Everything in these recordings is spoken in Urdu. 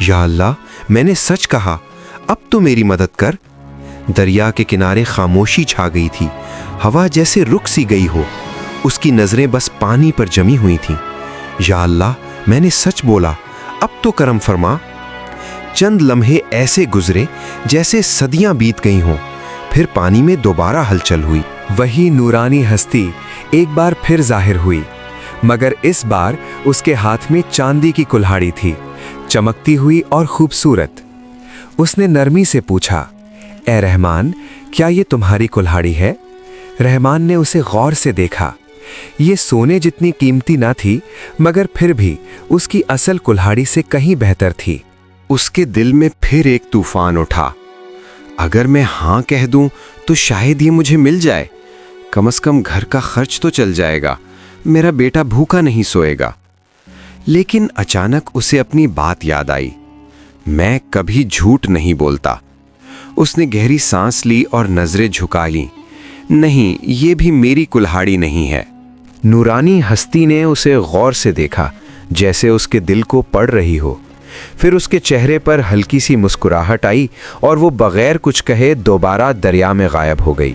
یا اللہ میں نے سچ کہا، اب تو میری مدد کر۔ دریا کے کنارے خاموشی چھا گئی تھی، ہوا جیسے رک سی گئی ہو، اس کی نظریں بس پانی پر جمی ہوئی تھیں۔ یا اللہ میں نے سچ بولا، اب تو کرم فرما۔ چند لمحے ایسے گزرے جیسے صدیاں بیت گئی ہوں، پھر پانی میں دوبارہ ہلچل ہوئی۔ وہی نورانی ہستی ایک بار پھر ظاہر ہوئی، مگر اس بار اس کے ہاتھ میں چاندی کی کلہاڑی تھی، چمکتی ہوئی اور خوبصورت۔ اس نے نرمی سے پوچھا، اے رحمان، کیا یہ تمہاری کلہاڑی ہے؟ رحمان نے اسے غور سے دیکھا۔ یہ سونے جتنی قیمتی نہ تھی، مگر پھر بھی اس کی اصل کلہاڑی سے کہیں بہتر تھی۔ اس کے دل میں پھر ایک طوفان اٹھا۔ اگر میں ہاں کہہ دوں تو شاید یہ مجھے مل جائے، کم از کم گھر کا خرچ تو چل جائے گا، میرا بیٹا بھوکا نہیں سوئے گا۔ لیکن اچانک اسے اپنی بات یاد آئی، میں کبھی جھوٹ نہیں بولتا۔ اس نے گہری سانس لی اور نظریں جھکا لیں۔ نہیں، یہ بھی میری کلہاڑی نہیں ہے۔ نورانی ہستی نے اسے غور سے دیکھا، جیسے اس کے دل کو پڑھ رہی ہو۔ پھر اس کے چہرے پر ہلکی سی مسکراہٹ آئی اور وہ بغیر کچھ کہے دوبارہ دریا میں غائب ہو گئی۔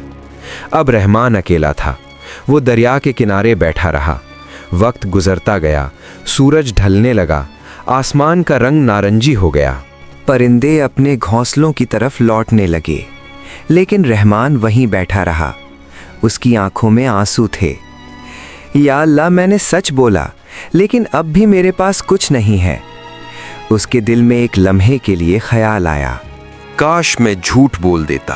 اب رحمان اکیلا تھا۔ وہ دریا کے کنارے بیٹھا رہا۔ وقت گزرتا گیا، سورج ڈھلنے لگا، آسمان کا رنگ نارنجی ہو گیا۔ پرندے اپنے گھونسلوں کی طرف لوٹنے لگے، لیکن رحمان وہیں بیٹھا رہا۔ اس کی آنکھوں میں آنسو تھے۔ یا اللہ میں نے سچ بولا، لیکن اب بھی میرے پاس کچھ نہیں ہے۔ اس کے دل میں ایک لمحے کے لیے خیال آیا، کاش میں جھوٹ بول دیتا۔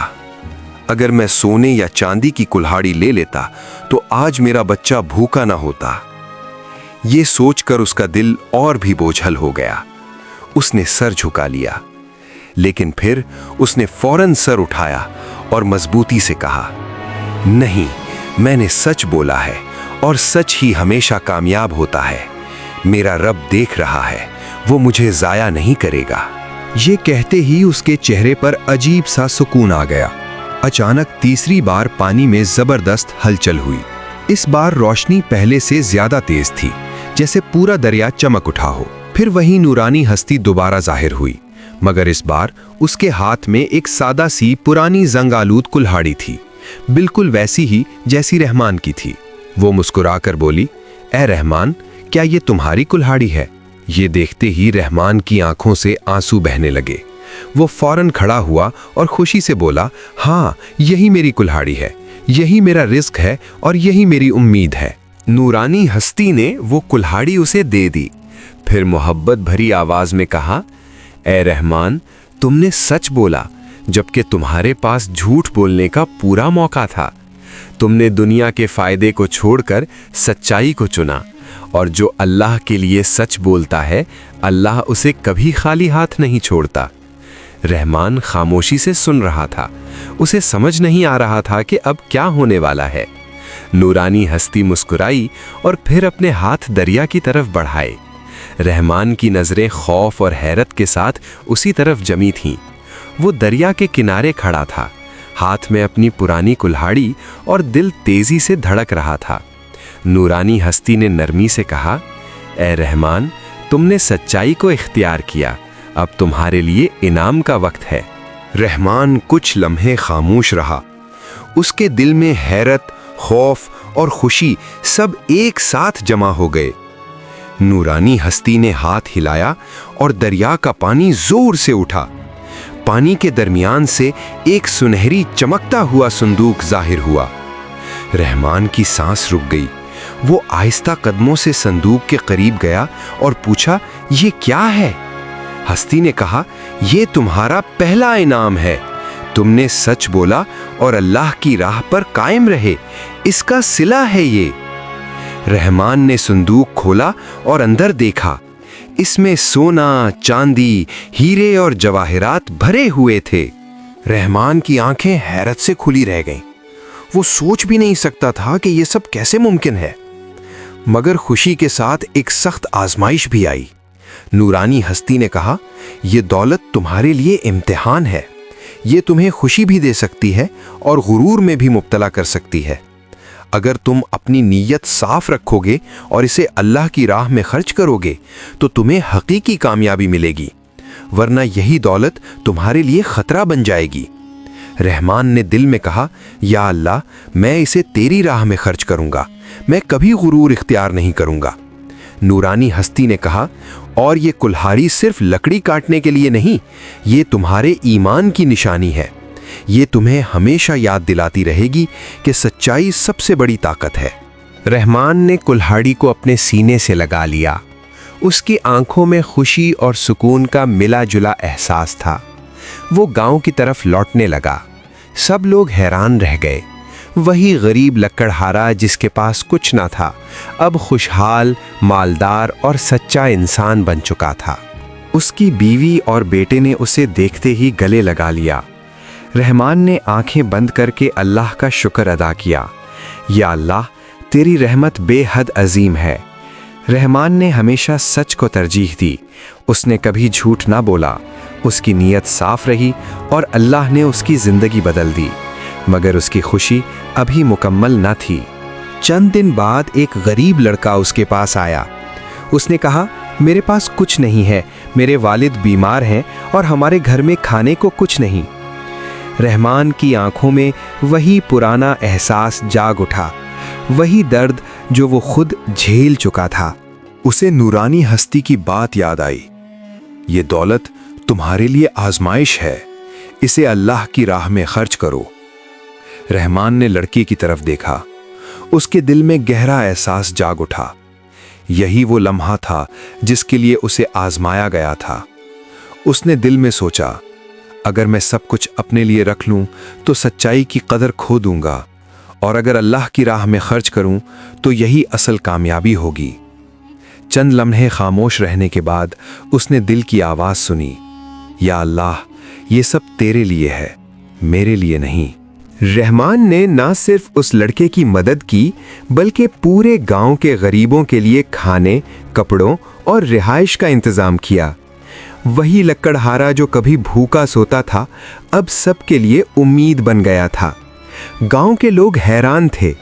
اگر میں سونے یا چاندی کی کلہاڑی لے لیتا تو آج میرا بچہ بھوکا نہ ہوتا۔ یہ سوچ کر اس کا دل اور بھی بوجھل ہو گیا۔ اس نے سر جھکا لیا، لیکن پھر اس نے فوراً سر اٹھایا اور مضبوطی سے کہا، نہیں، میں نے سچ بولا ہے اور سچ ہی ہمیشہ کامیاب ہوتا ہے۔ میرا رب دیکھ رہا ہے، وہ مجھے ضائع نہیں کرے گا۔ یہ کہتے ہی اس کے چہرے پر عجیب سا سکون آ گیا۔ اچانک تیسری بار پانی میں زبردست ہلچل ہوئی۔ اس بار روشنی پہلے سے زیادہ تیز تھی، جیسے پورا دریا چمک اٹھا ہو۔ پھر وہی نورانی ہستی دوبارہ ظاہر ہوئی، مگر اس بار اس کے ہاتھ میں ایک سادہ سی پرانی زنگ آلود کلہاڑی تھی، بالکل ویسی ہی جیسی رحمان کی تھی۔ وہ مسکرا کر بولی، اے رحمان، کیا یہ تمہاری کلہاڑی ہے؟ یہ دیکھتے ہی رحمان کی آنکھوں سے آنسو بہنے لگے۔ وہ فوراً کھڑا ہوا اور خوشی سے بولا، ہاں، یہی میری کلہاڑی ہے، یہی میرا رزق ہے اور یہی میری امید ہے۔ نورانی ہستی نے وہ کلہاڑی اسے دے دی، پھر محبت بھری آواز میں کہا، اے رحمان، تم نے سچ بولا جبکہ تمہارے پاس جھوٹ بولنے کا پورا موقع تھا۔ تم نے دنیا کے فائدے کو چھوڑ کر سچائی کو چنا، اور جو اللہ کے لیے سچ بولتا ہے اللہ اسے کبھی خالی ہاتھ نہیں چھوڑتا۔ رحمان خاموشی سے سن رہا تھا، اسے سمجھ نہیں آ رہا تھا کہ اب کیا ہونے والا ہے۔ نورانی ہستی مسکرائی اور پھر اپنے ہاتھ دریا کی طرف بڑھائے۔ رحمان کی نظریں خوف اور حیرت کے ساتھ اسی طرف جمی تھیں۔ وہ دریا کے کنارے کھڑا تھا، ہاتھ میں اپنی پرانی کلہاڑی، اور دل تیزی سے دھڑک رہا تھا۔ نورانی ہستی نے نرمی سے کہا، اے رحمان، تم نے سچائی کو اختیار کیا، اب تمہارے لیے انعام کا وقت ہے۔ رحمان کچھ لمحے خاموش رہا۔ اس کے دل میں حیرت، خوف اور خوشی سب ایک ساتھ جمع ہو گئے۔ نورانی ہستی نے ہاتھ ہلایا اور دریا کا پانی زور سے اٹھا۔ پانی کے درمیان سے ایک سنہری چمکتا ہوا صندوق ظاہر ہوا۔ رحمان کی سانس رک گئی۔ وہ آہستہ قدموں سے صندوق کے قریب گیا اور پوچھا، یہ کیا ہے؟ ہستی نے کہا، یہ تمہارا پہلا انعام ہے۔ تم نے سچ بولا اور اللہ کی راہ پر قائم رہے، اس کا صلہ ہے یہ۔ رحمان نے صندوق کھولا اور اندر دیکھا۔ اس میں سونا، چاندی، ہیرے اور جواہرات بھرے ہوئے تھے۔ رحمان کی آنکھیں حیرت سے کھلی رہ گئیں۔ وہ سوچ بھی نہیں سکتا تھا کہ یہ سب کیسے ممکن ہے۔ مگر خوشی کے ساتھ ایک سخت آزمائش بھی آئی۔ نورانی ہستی نے کہا، یہ دولت تمہارے لیے امتحان ہے۔ یہ تمہیں خوشی بھی دے سکتی ہے اور غرور میں بھی مبتلا کر سکتی ہے۔ اگر تم اپنی نیت صاف رکھو گے اور اسے اللہ کی راہ میں خرچ کرو گے تو تمہیں حقیقی کامیابی ملے گی، ورنہ یہی دولت تمہارے لیے خطرہ بن جائے گی۔ رحمان نے دل میں کہا، یا اللہ، میں اسے تیری راہ میں خرچ کروں گا، میں کبھی غرور اختیار نہیں کروں گا۔ نورانی ہستی نے کہا، اور یہ کلہاڑی صرف لکڑی کاٹنے کے لیے نہیں، یہ تمہارے ایمان کی نشانی ہے، یہ تمہیں ہمیشہ یاد دلاتی رہے گی کہ سچائی سب سے بڑی طاقت ہے۔ رحمان نے کلہاڑی کو اپنے سینے سے لگا لیا۔ اس کی آنکھوں میں خوشی اور سکون کا ملا جلا احساس تھا۔ وہ گاؤں کی طرف لوٹنے لگا۔ سب لوگ حیران رہ گئے۔ وہی غریب لکڑہارا جس کے پاس کچھ نہ تھا، اب خوشحال، مالدار اور سچا انسان بن چکا تھا۔ اس کی بیوی اور بیٹے نے اسے دیکھتے ہی گلے لگا لیا۔ رحمان نے آنکھیں بند کر کے اللہ کا شکر ادا کیا۔ یا اللہ، تیری رحمت بے حد عظیم ہے۔ رحمان نے ہمیشہ سچ کو ترجیح دی۔ اس نے کبھی جھوٹ نہ بولا۔ اس کی نیت صاف رہی اور اللہ نے اس کی زندگی بدل دی، مگر اس کی خوشی ابھی مکمل نہ تھی۔ چند دن بعد ایک غریب لڑکا اس کے پاس آیا۔ اس نے کہا، میرے پاس کچھ نہیں ہے، میرے والد بیمار ہیں اور ہمارے گھر میں کھانے کو کچھ نہیں۔ رحمان کی آنکھوں میں وہی پرانا احساس جاگ اٹھا، وہی درد جو وہ خود جھیل چکا تھا۔ اسے نورانی ہستی کی بات یاد آئی، یہ دولت تمہارے لیے آزمائش ہے، اسے اللہ کی راہ میں خرچ کرو۔ رحمان نے لڑکی کی طرف دیکھا۔ اس کے دل میں گہرا احساس جاگ اٹھا۔ یہی وہ لمحہ تھا جس کے لیے اسے آزمایا گیا تھا۔ اس نے دل میں سوچا، اگر میں سب کچھ اپنے لیے رکھ لوں تو سچائی کی قدر کھو دوں گا، اور اگر اللہ کی راہ میں خرچ کروں تو یہی اصل کامیابی ہوگی۔ چند لمحے خاموش رہنے کے بعد اس نے دل کی آواز سنی، یا اللہ، یہ سب تیرے لیے ہے، میرے لیے نہیں۔ رحمان نے نہ صرف اس لڑکے کی مدد کی بلکہ پورے گاؤں کے غریبوں کے لیے کھانے، کپڑوں اور رہائش کا انتظام کیا۔ وہی لکڑہارا جو کبھی بھوکا سوتا تھا، اب سب کے لیے امید بن گیا تھا۔ گاؤں کے لوگ حیران تھے۔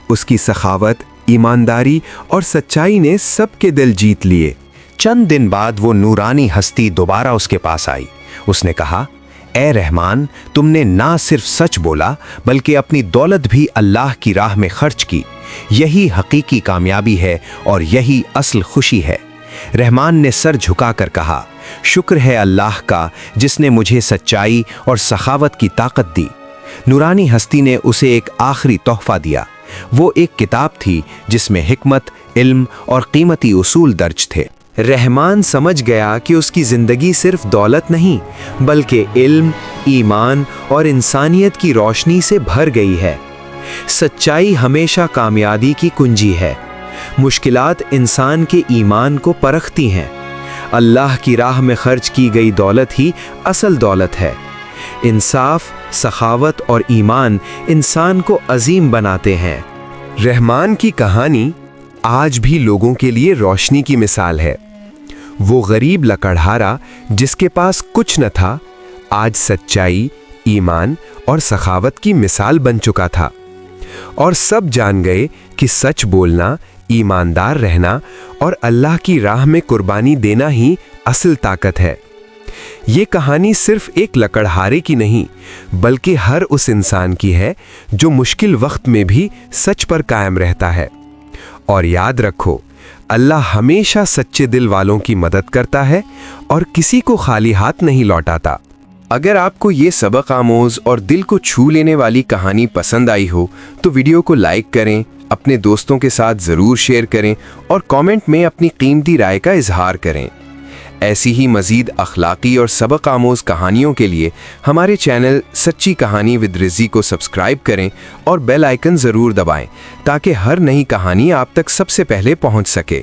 اس کی سخاوت، ایمانداری اور سچائی نے سب کے دل جیت لیے۔ چند دن بعد وہ نورانی ہستی دوبارہ اس کے پاس آئی۔ اس نے کہا، اے رحمان، تم نے نہ صرف سچ بولا بلکہ اپنی دولت بھی اللہ کی راہ میں خرچ کی۔ یہی حقیقی کامیابی ہے اور یہی اصل خوشی ہے۔ رحمان نے سر جھکا کر کہا، شکر ہے اللہ کا جس نے مجھے سچائی اور سخاوت کی طاقت دی۔ نورانی ہستی نے اسے ایک آخری تحفہ دیا۔ وہ ایک کتاب تھی جس میں حکمت، علم اور قیمتی اصول درج تھے۔ رحمان سمجھ گیا کہ اس کی زندگی صرف دولت نہیں بلکہ علم، ایمان اور انسانیت کی روشنی سے بھر گئی ہے۔ سچائی ہمیشہ کامیابی کی کنجی ہے۔ مشکلات انسان کے ایمان کو پرکھتی ہیں۔ اللہ کی راہ میں خرچ کی گئی دولت ہی اصل دولت ہے۔ انصاف، سخاوت اور ایمان انسان کو عظیم بناتے ہیں۔ رحمان کی کہانی آج بھی لوگوں کے لیے روشنی کی مثال ہے۔ وہ غریب لکڑہارا جس کے پاس کچھ نہ تھا، آج سچائی، ایمان اور سخاوت کی مثال بن چکا تھا، اور سب جان گئے کہ سچ بولنا، ایماندار رہنا اور اللہ کی راہ میں قربانی دینا ہی اصل طاقت ہے۔ یہ کہانی صرف ایک لکڑہارے کی نہیں بلکہ ہر اس انسان کی ہے جو مشکل وقت میں بھی سچ پر قائم رہتا ہے۔ اور یاد رکھو، اللہ ہمیشہ سچے دل والوں کی مدد کرتا ہے اور کسی کو خالی ہاتھ نہیں لوٹاتا۔ اگر آپ کو یہ سبق آموز اور دل کو چھو لینے والی کہانی پسند آئی ہو تو ویڈیو کو لائک کریں، اپنے دوستوں کے ساتھ ضرور شیئر کریں اور کامنٹ میں اپنی قیمتی رائے کا اظہار کریں۔ ایسی ہی مزید اخلاقی اور سبق آموز کہانیوں کے لیے ہمارے چینل سچی کہانی ود رضی کو سبسکرائب کریں اور بیل آئیکن ضرور دبائیں تاکہ ہر نئی کہانی آپ تک سب سے پہلے پہنچ سکے۔